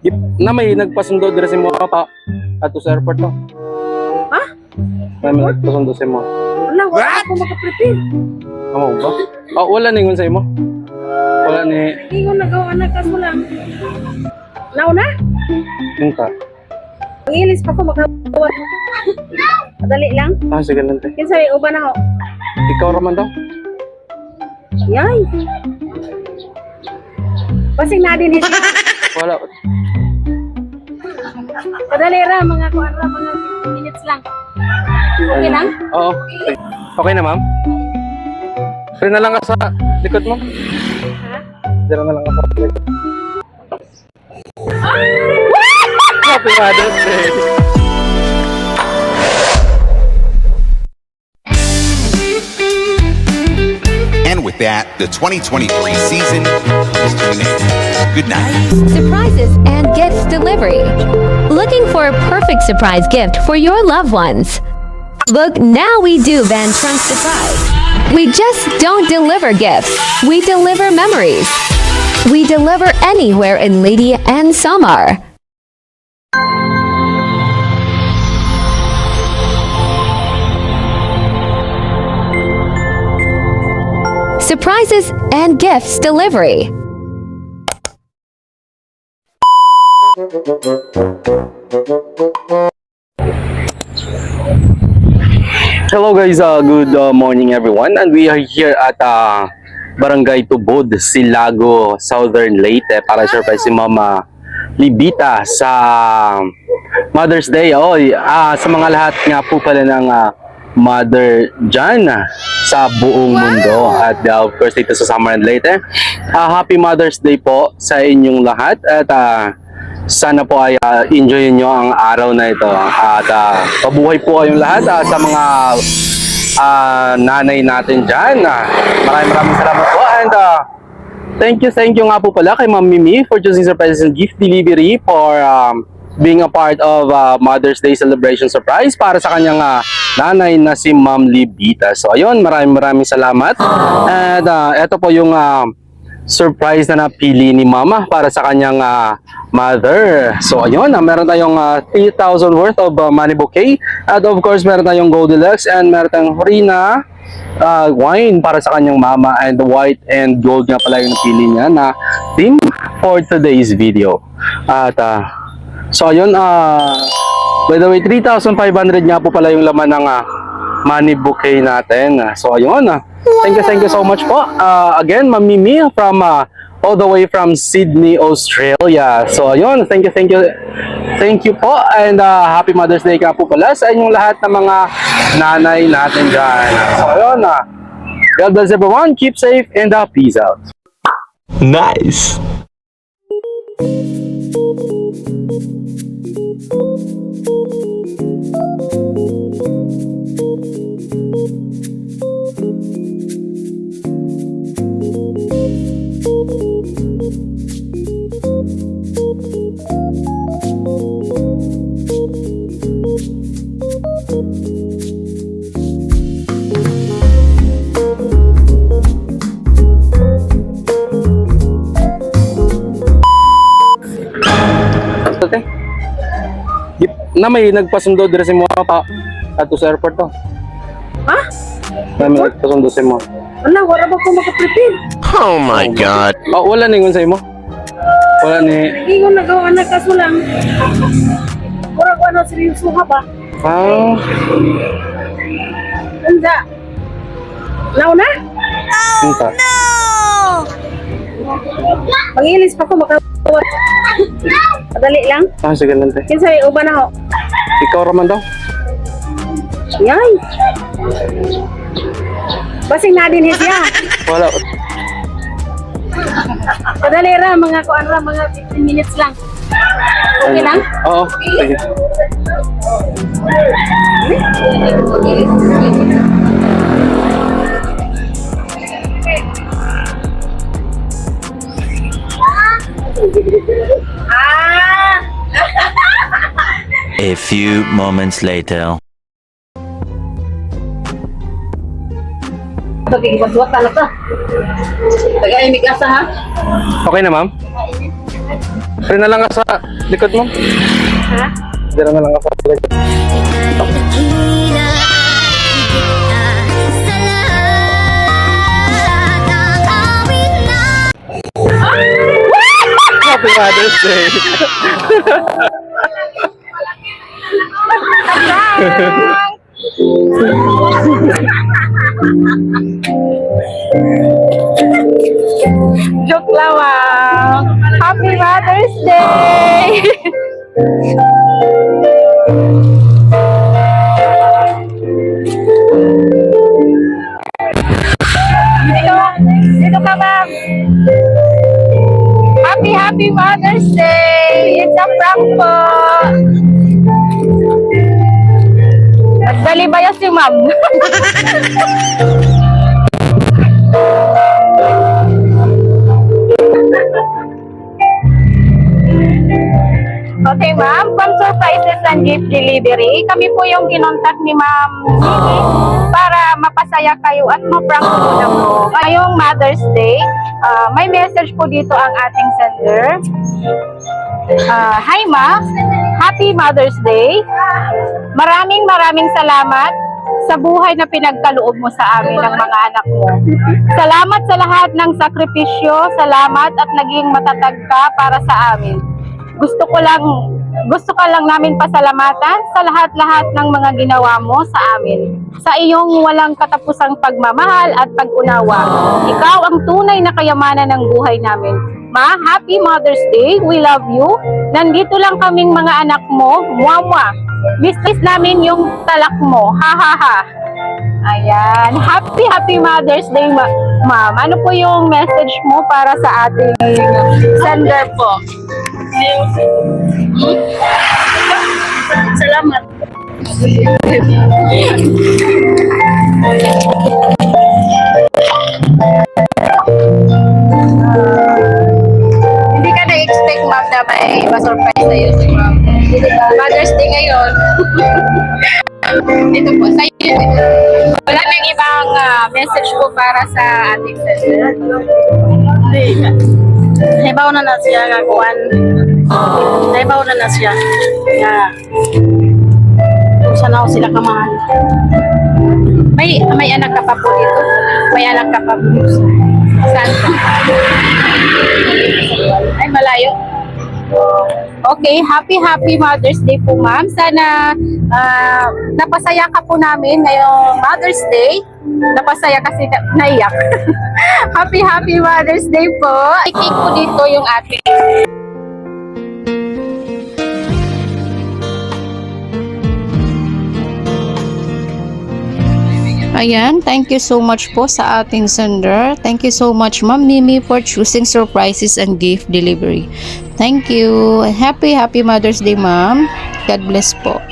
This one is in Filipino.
Yep, na may nagpasundo dire si mo pa ato sa airport to. Ha? May nagpasundo si mo. Wala, wala ako makaprepare. Amo ba? Oh, wala ningon sa imo. Wala ni Ingon nagawa anak ka mo lang. Nauna? Inta. Pangilis pa ko magkawat. Madali lang. Ah, sige lang te. Kinsa may uban ako. Ikaw raman daw. Yay. Pasing na din ito. Wala. Madali ra, mga kuan ra, mga 15 minutes lang. Okay lang? Oo. Okay na, ma'am? Pwede na lang ka sa likod mo. Ha? Dira na lang ka sa likod. Happy Mother's Day! And with that, the 2023 season comes to an end. Good night. Surprises and gifts delivery. Looking for a perfect surprise gift for your loved ones? Look, now we do Van Trunk Surprise. We just don't deliver gifts, we deliver memories. We deliver anywhere in Lady and Samar. Surprises and gifts delivery. Hello guys, good morning everyone, and we are here at Barangay Tubod, Silago, Southern Leyte para surprise si Mama Libita sa Mother's Day. Sa mga lahat nga po pala ng mother dyan sa buong mundo at of course dito sa Samaran Leyte. Happy Mother's Day po sa inyong lahat at sana po ay enjoy nyo ang araw na ito at pabuhay po kayong lahat sa mga nanay natin dyan. Maraming salamat po and thank you nga po pala kay Ma'am Mimi for choosing surprises and gift delivery for being a part of Mother's Day celebration surprise para sa kanyang nanay na si Ma'am Libita. So ayun, maraming salamat and ito po yung surprise na napili ni Mama para sa kanyang mother. So ayun, meron tayong 3,000 worth of money bouquet at of course meron tayong Gold Deluxe and meron tayong free na wine para sa kanyang mama and white and gold nga pala yung napili niya na theme for today's video. At so ayun, by the way 3,500 nga po pala yung laman ng money bouquet natin. So ayun, thank you so much po. Again, Ma'am Mimi from all the way from Sydney, Australia. So ayun, thank you po and happy Mother's Day ka po pala sa inyong lahat ng mga nanay natin dyan. So ayun, God bless everyone, keep safe and peace out. Nice. Yep, na may nagpasundo dire si mo pa ato sa airport to. Ha? May nagpasundo si mo. Wala, wala ba ko makaprepare. Oh my God. Oh, wala ningon sa imo. Wala ni Ingon nagawa anak ka mo lang. Mura ko ano, seryoso ka ba? Anda. Nauna? Inta. Pangilis pa ko magkawat. Madali lang. Ah, sige lang te. Kinsa may uban ako. Ikaw raman daw. Yay. Pasing na din siya. Wala. Madali ra, mga kuan ra, mga 15 minutes lang. Okay lang? Oo. Sige. A few moments later. Pag-iwat-wat talaga. Tagay mig asa ha. Okay na, ma'am? Pwede na lang ka sa likod mo. Ha? Pwede na lang ka sa likod. Happy Mother's Day! Joke lang. Happy Mother's Day! Dito ka, ma'am. Happy Mother's Day! It's a prank po! Nagbalibaya si ma'am. Okay, ma'am. From Surprises and Gift Delivery, kami po yung kinontak ni Ma'am Mimi para mapasaya kayo at ma-prank po na po. Ngayong Mother's Day, may message po dito ang ating sender. Hi, Ma. Happy Mother's Day. Maraming salamat sa buhay na pinagkaloob mo sa amin ng mga anak mo. Salamat sa lahat ng sakripisyo, salamat at naging matatag ka para sa amin. Gusto ka lang namin pasalamatan sa lahat-lahat ng mga ginawa mo sa amin. Sa iyong walang katapusang pagmamahal at pag-unawa. Ikaw ang tunay na kayamanan ng buhay namin. Ma, Happy Mother's Day. We love you. Nandito lang kaming mga anak mo. Mwah-mwah. Miss namin yung talak mo. Ha ha ha. Ayan. Happy Mother's Day, ma'am. Ano po yung message mo para sa ating sender po? Salamat. Hindi ka na-expect, ma'am, na may ma-surprise sa'yo si ma'am. Mother's Day ngayon. Ito po, sa'yo. Wala nang ibang message po para sa ating sender. Hindi. Naibaw na siya nga kuwan. Naibaw na siya. Yeah. Kung saan ako sila kamahal. May anak ka pa po dito. May anak ka pa po. Saan? Ay, malayo. Okay, happy Mother's Day po, ma'am. Sana napasaya ka po namin ngayong Mother's Day. Napasaya kasi naiyak. Happy Mother's Day po. I-cake po dito yung ating Ayan, thank you so much po sa ating sender. Thank you so much, Ma'am Mimi, for choosing Surprises and Gift Delivery. Thank you. Happy Mother's Day, Ma'am. God bless po.